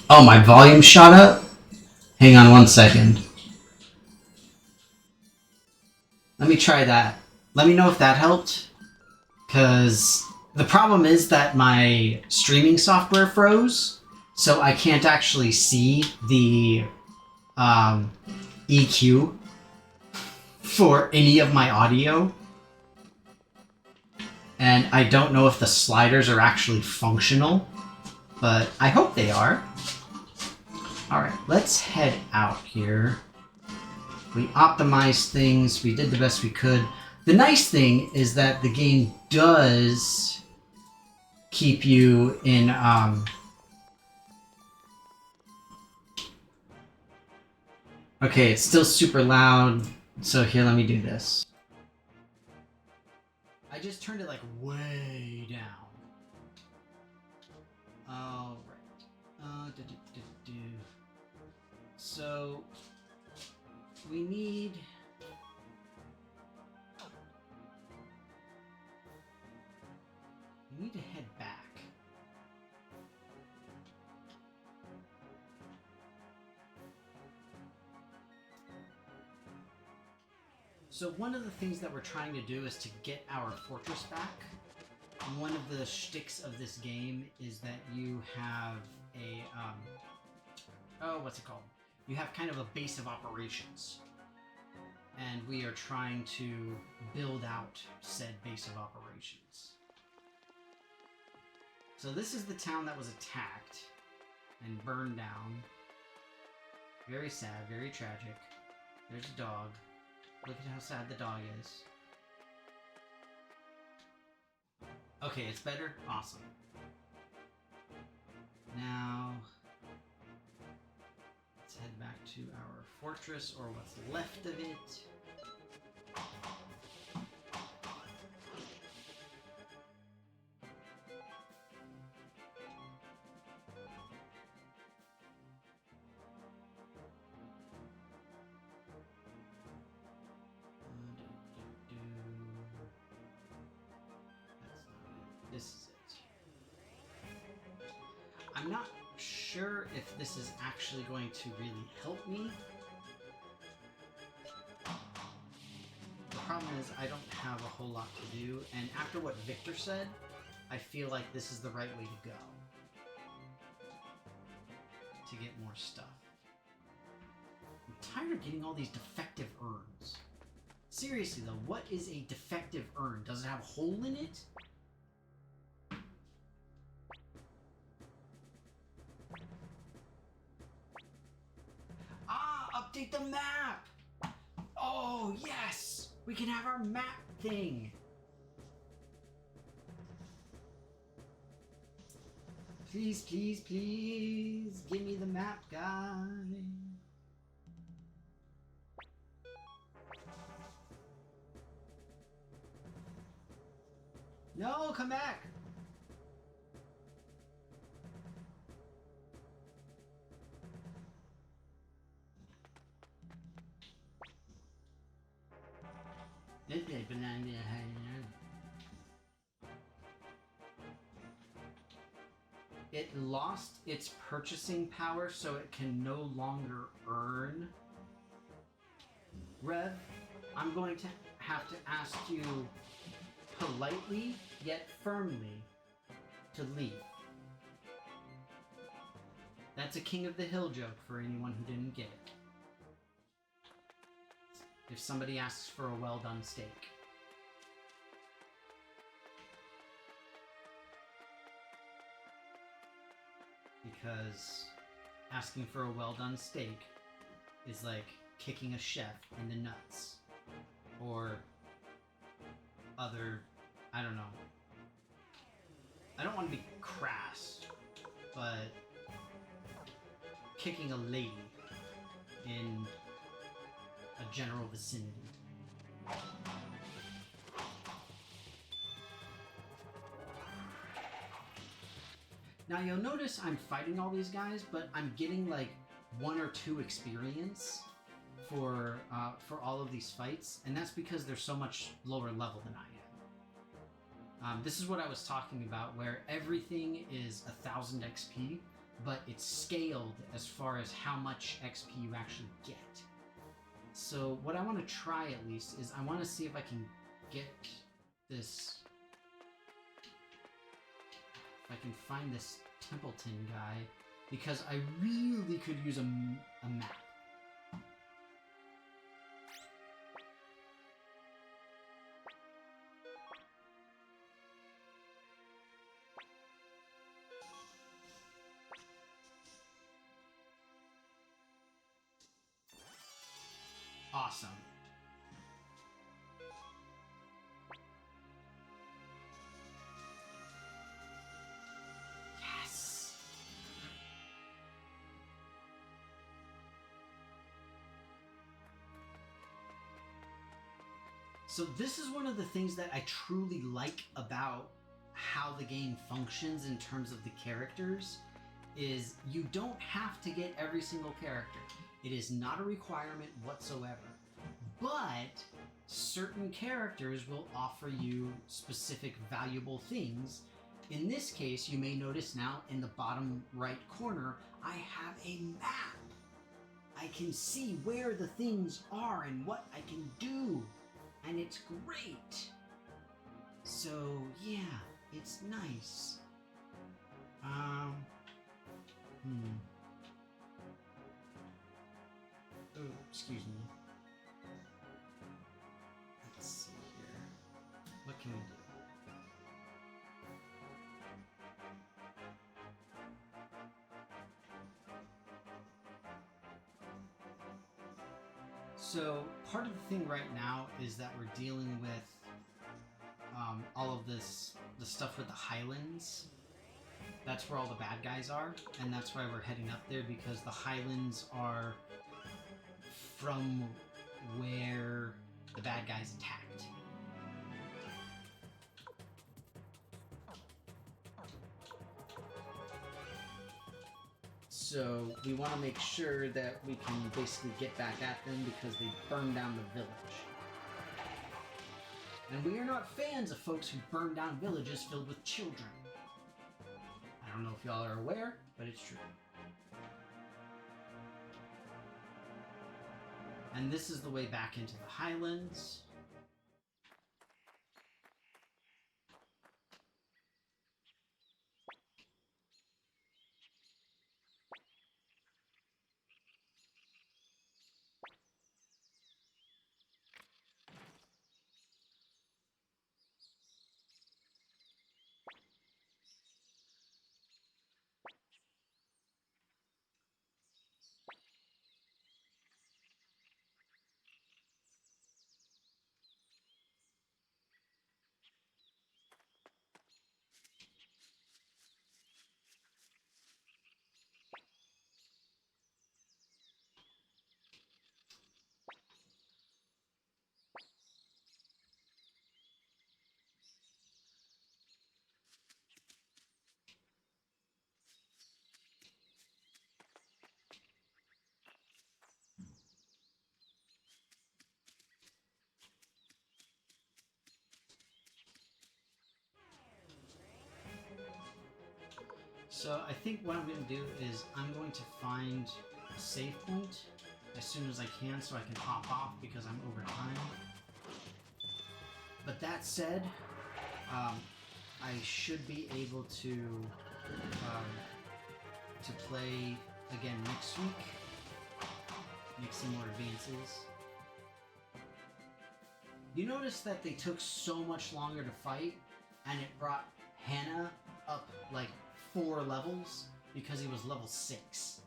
Oh, my volume shot up? Hang on one second. Let me try that. Let me know if that helped. Because the problem is that my streaming software froze, so I can't actually see the EQ for any of my audio. And I don't know if the sliders are actually functional, but I hope they are. Alright, let's head out here. We optimized things, we did the best we could. The nice thing is that the game does keep you in, Okay, it's still super loud, so here, let me do this. I just turned it, like, way down. Alright. So, we need... We need to head back. So one of the things that we're trying to do is to get our fortress back. One of the shticks of this game is that you have a, what's it called? You have kind of a base of operations. And we are trying to build out said base of operations. So this is the town that was attacked and burned down. Very sad, very tragic. There's a dog. Look at how sad the dog is. Okay, it's better? Awesome. Now, let's head back to our fortress, or what's left of it. This is it. I'm not sure if this is actually going to really help me. The problem is I don't have a whole lot to do, and after what Victor said, I feel like this is the right way to go. To get more stuff. I'm tired of getting all these defective urns. Seriously though, what is a defective urn? Does it have a hole in it? Update the map! Oh, yes! We can have our map thing! Please, please, please, give me the map, guy. No, come back! It lost its purchasing power, so it can no longer earn. Rev, I'm going to have to ask you politely, yet firmly, to leave. That's a King of the Hill joke for anyone who didn't get it. If somebody asks for a well-done steak. Because asking for a well-done steak is like kicking a chef in the nuts. Or other, I don't know. I don't want to be crass, but kicking a lady in a general vicinity. Now you'll notice I'm fighting all these guys, but I'm getting like 1 or 2 experience for all of these fights, and that's because they're so much lower level than I am. This is what I was talking about, where everything is 1,000 XP, but it's scaled as far as how much XP you actually get. So what I want to try at least is I want to see if I can get this. If I can find this Templeton guy, because I really could use a map. Awesome. Yes. So this is one of the things that I truly like about how the game functions in terms of the characters, is you don't have to get every single character. It is not a requirement whatsoever, but certain characters will offer you specific valuable things. In this case, you may notice now in the bottom right corner, I have a map. I can see where the things are and what I can do, and it's great. So yeah, it's nice. Oh, excuse me. Let's see here. What can we do? So part of the thing right now is that we're dealing with all of this, the stuff with the Highlands. That's where all the bad guys are, and that's why we're heading up there, because the Highlands are from where the bad guys attacked. So we want to make sure that we can basically get back at them because they burned down the village. And we are not fans of folks who burn down villages filled with children. I don't know if y'all are aware, but it's true. And this is the way back into the Highlands. So I think what I'm going to do is I'm going to find a save point as soon as I can so I can hop off because I'm over time. But that said, I should be able to play again next week, make some more advances. You notice that they took so much longer to fight, and it brought Hannah up like 4 levels because he was level 6.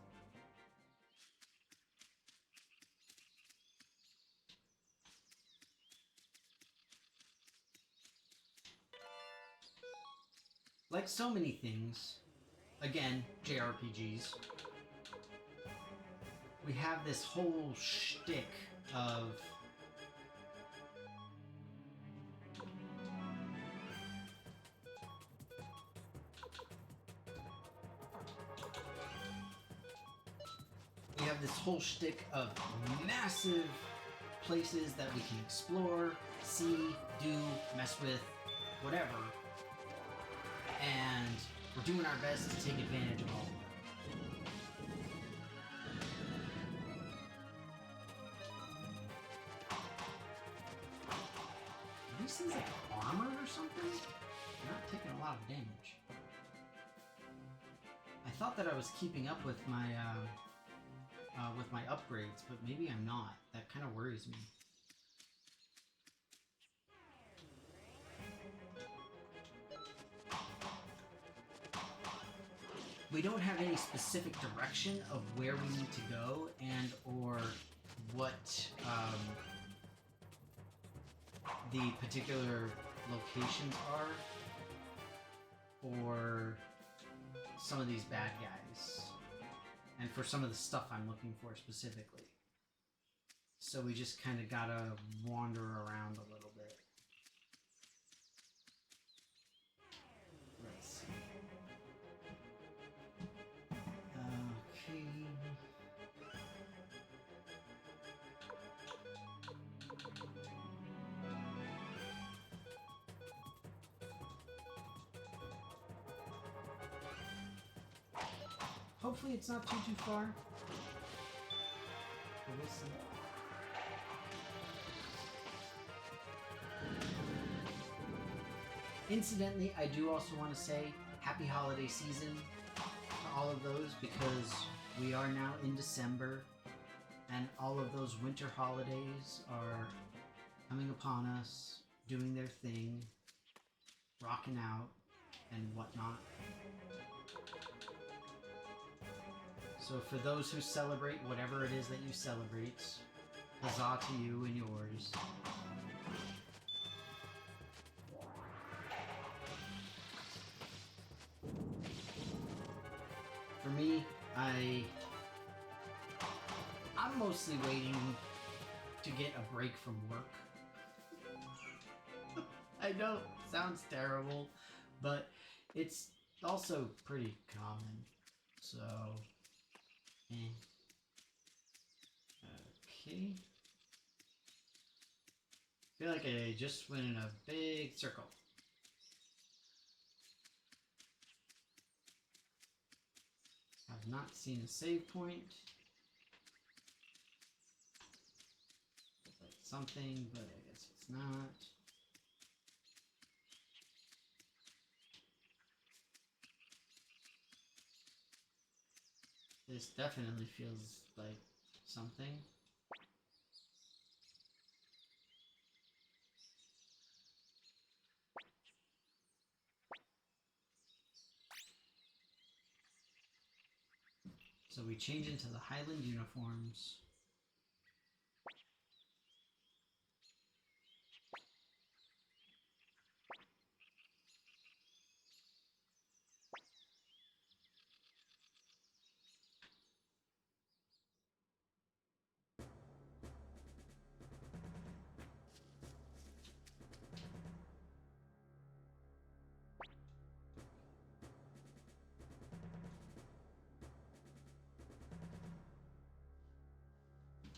Like so many things, again, JRPGs, we have this whole shtick of you have this whole shtick of massive places that we can explore, see, do, mess with, whatever. And we're doing our best to take advantage of all of them. Are these things like armor or something? They're not taking a lot of damage. I thought that I was keeping up with my upgrades, but maybe I'm not. That kind of worries me. We don't have any specific direction of where we need to go and or what the particular locations are for some of these bad guys and for some of the stuff I'm looking for specifically. So we just kind of gotta wander around a little bit. Let's see. Okay. Hopefully it's not too far. But we'll see. Incidentally, I do also want to say happy holiday season to all of those, because we are now in December and all of those winter holidays are coming upon us, doing their thing, rocking out and whatnot. So for those who celebrate whatever it is that you celebrate, huzzah to you and yours. For me, I'm mostly waiting to get a break from work. I know, sounds terrible, but it's also pretty common. So, okay. I feel like I just went in a big circle. I've not seen a save point. Looks like something, but I guess it's not. This definitely feels like something. So we change into the Highland uniforms.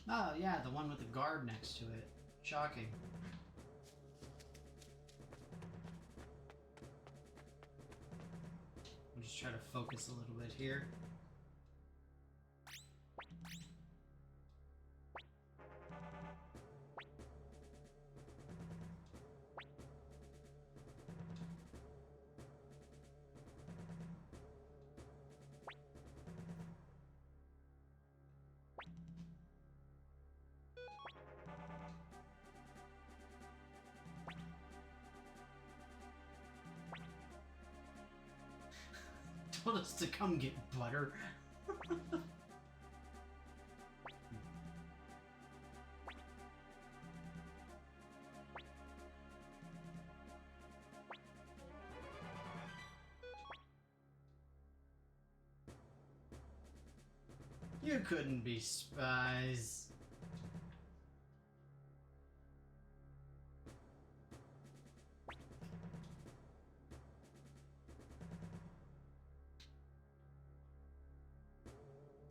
Oh, yeah, the one with the guard next to it. Shocking. We'll just try to focus a little bit here. Told us to come get butter. You couldn't be spies.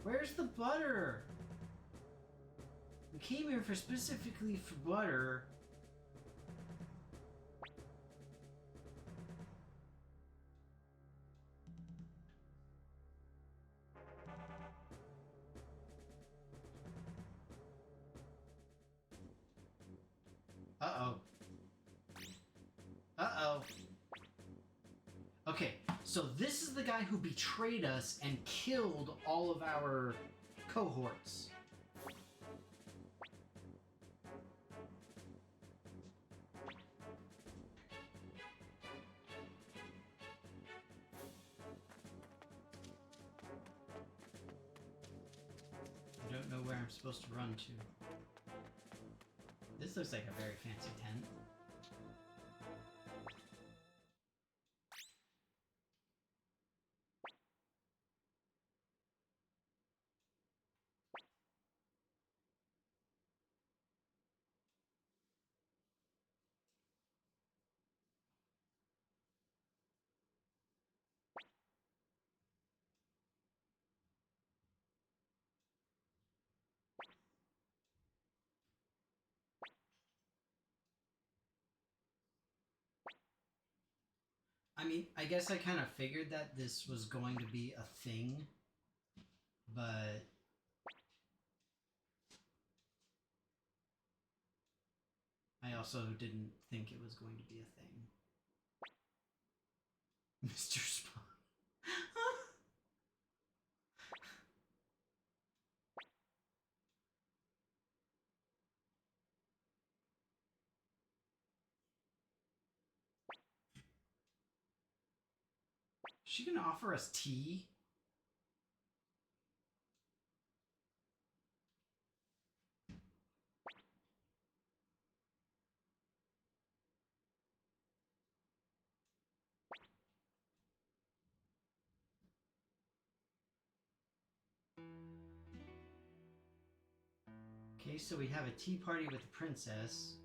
Where's the butter? We came here specifically for butter. Uh-oh. Uh-oh. Okay, so this is the guy who betrayed us and killed all of our cohorts. I don't know where I'm supposed to run to. This looks like a very fancy tent. I mean, I guess I kind of figured that this was going to be a thing, but I also didn't think it was going to be a thing. Mr. Spawn. Is she gonna offer us tea? Okay, so we have a tea party with the princess.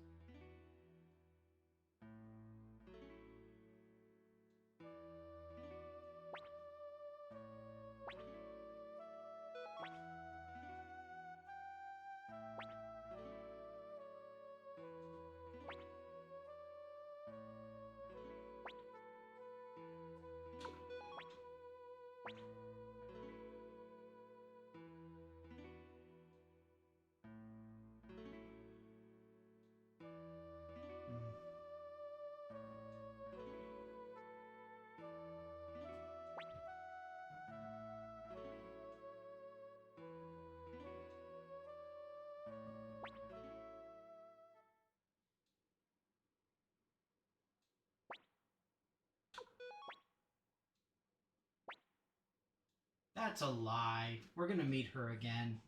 That's a lie. We're gonna meet her again.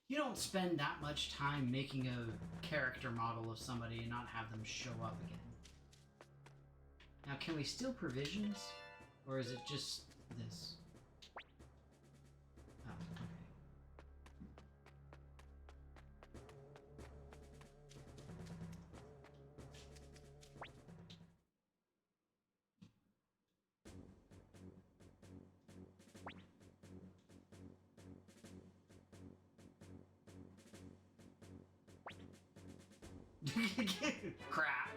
You don't spend that much time making a character model of somebody and not have them show up again. Now, can we steal provisions? Or is it just this? Oh, okay. Crap.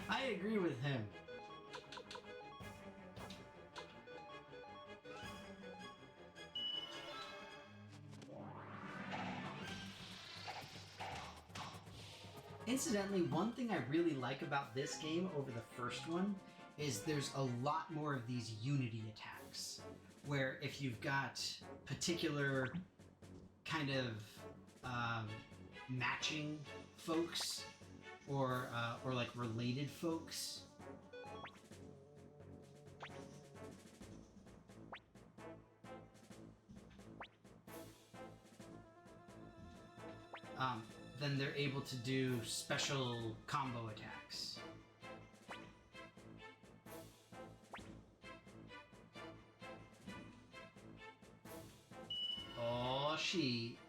I agree with him. Incidentally, one thing I really like about this game over the first one is there's a lot more of these unity attacks, where if you've got particular kind of matching folks or like related folks, then they're able to do special combo attacks. Oh, she.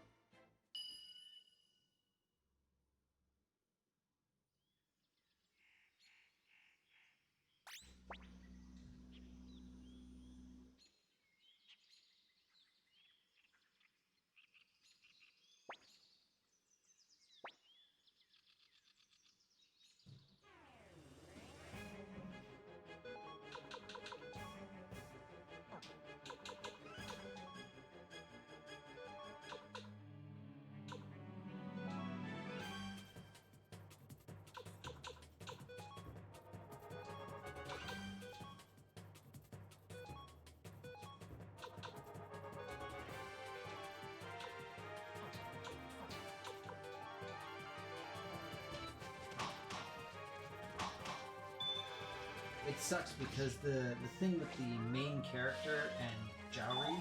it sucks because the thing with the main character and Jowry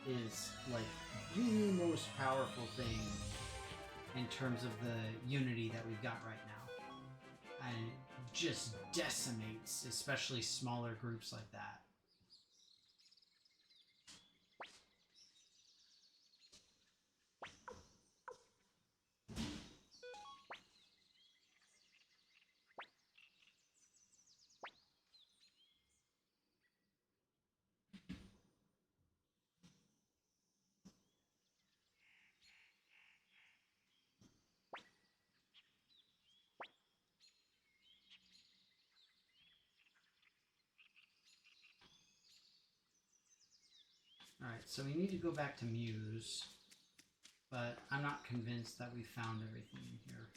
is like the most powerful thing in terms of the unity that we've got right now. And it just decimates, especially smaller groups like that. Alright, so we need to go back to Muse, but I'm not convinced that we found everything in here.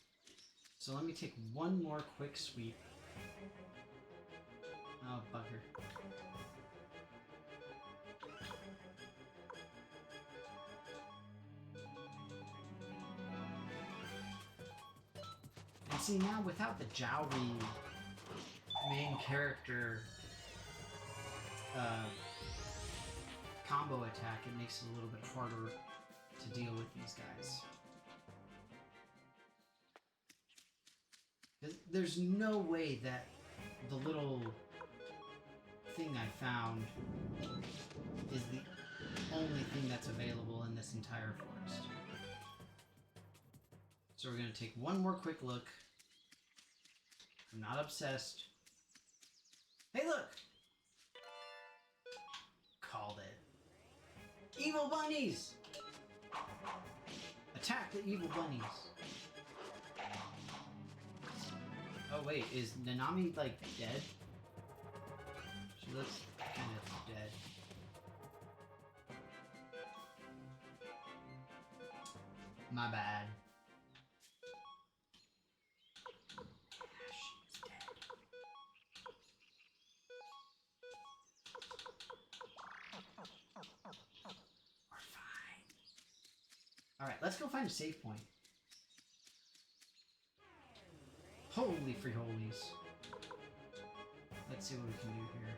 So let me take one more quick sweep. Oh, bugger. And see, now without the Jowry main character combo attack, it makes it a little bit harder to deal with these guys. There's no way that the little thing I found is the only thing that's available in this entire forest. So we're going to take one more quick look. I'm not obsessed. Hey, look! Called it. Evil bunnies! Attack the evil bunnies. Oh wait, is Nanami like dead? She looks kind of dead. My bad. She's dead. We're fine. Alright, let's go find a save point. Holy free holies. Let's see what we can do here.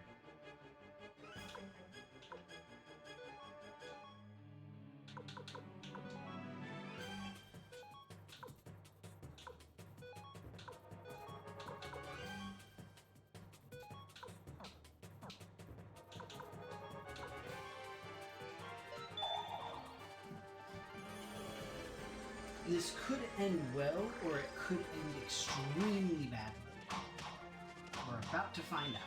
This could end well, or it could end extremely badly. We're about to find out.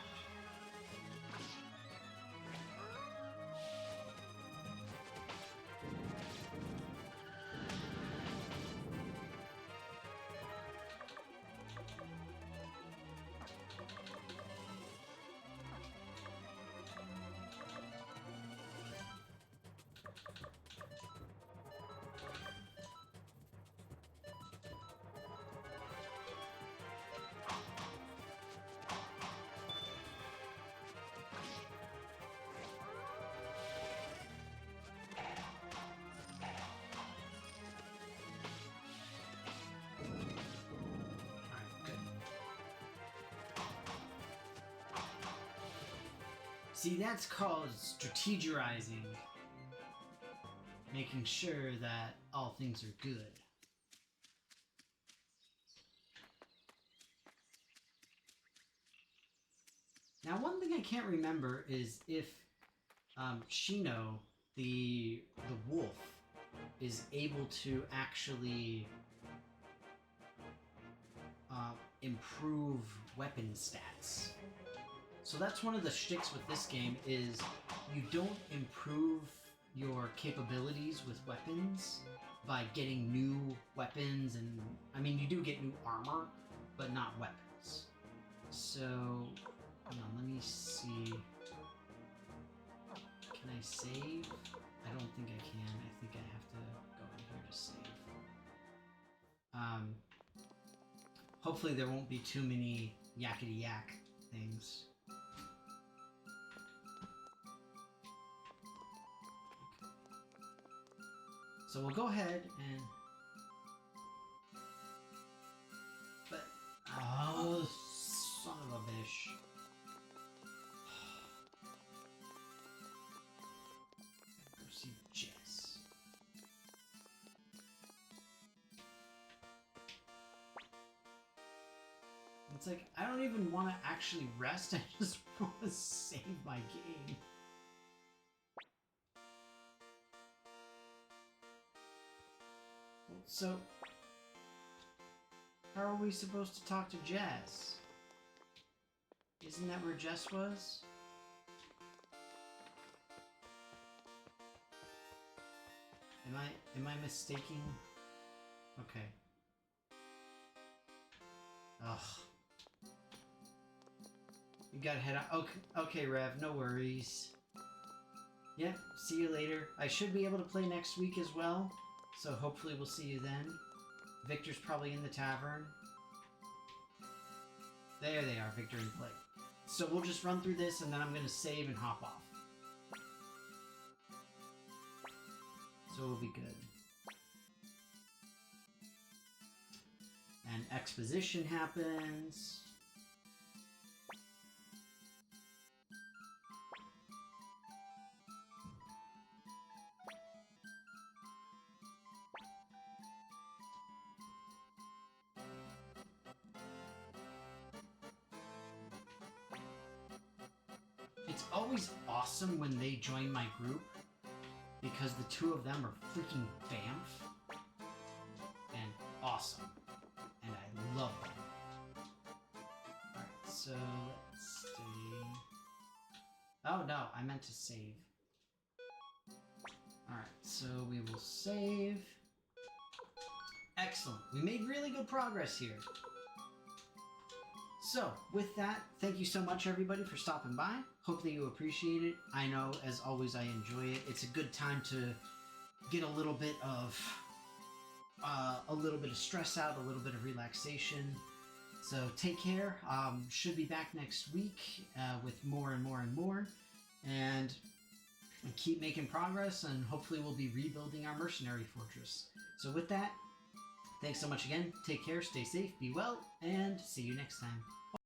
See, that's called strategizing. Making sure that all things are good. Now, one thing I can't remember is if Shino, the wolf, is able to actually improve weapon stats. So that's one of the shticks with this game, is you don't improve your capabilities with weapons by getting new weapons, and I mean you do get new armor, but not weapons. So, hold on, let me see. Can I save? I don't think I can. I think I have to go in here to save. Hopefully there won't be too many yakety yak things. So we'll go ahead and... But... Oh, son of a bitch. It's like, I don't even want to actually rest, I just want to save my game. So, how are we supposed to talk to Jess? Isn't that where Jess was? Am I mistaking? Okay. Ugh. You gotta head out. Okay, Rev, no worries. Yeah, see you later. I should be able to play next week as well, so hopefully we'll see you then. Victor's probably in the tavern. There they are, Victor and play. So we'll just run through this and then I'm gonna save and hop off. So we'll be good. And exposition happens. It's always awesome when they join my group because the two of them are freaking Bamf and awesome. And I love them. Alright, so let's see. Oh no, I meant to save. Alright, so we will save. Excellent. We made really good progress here. So, with that, thank you so much everybody for stopping by. Hopefully you appreciate it. I know, as always, I enjoy it. It's a good time to get a little bit of stress out, a little bit of relaxation. So take care. Should be back next week with more and more and more. And keep making progress, and hopefully we'll be rebuilding our mercenary fortress. So with that, thanks so much again. Take care, stay safe, be well, and see you next time.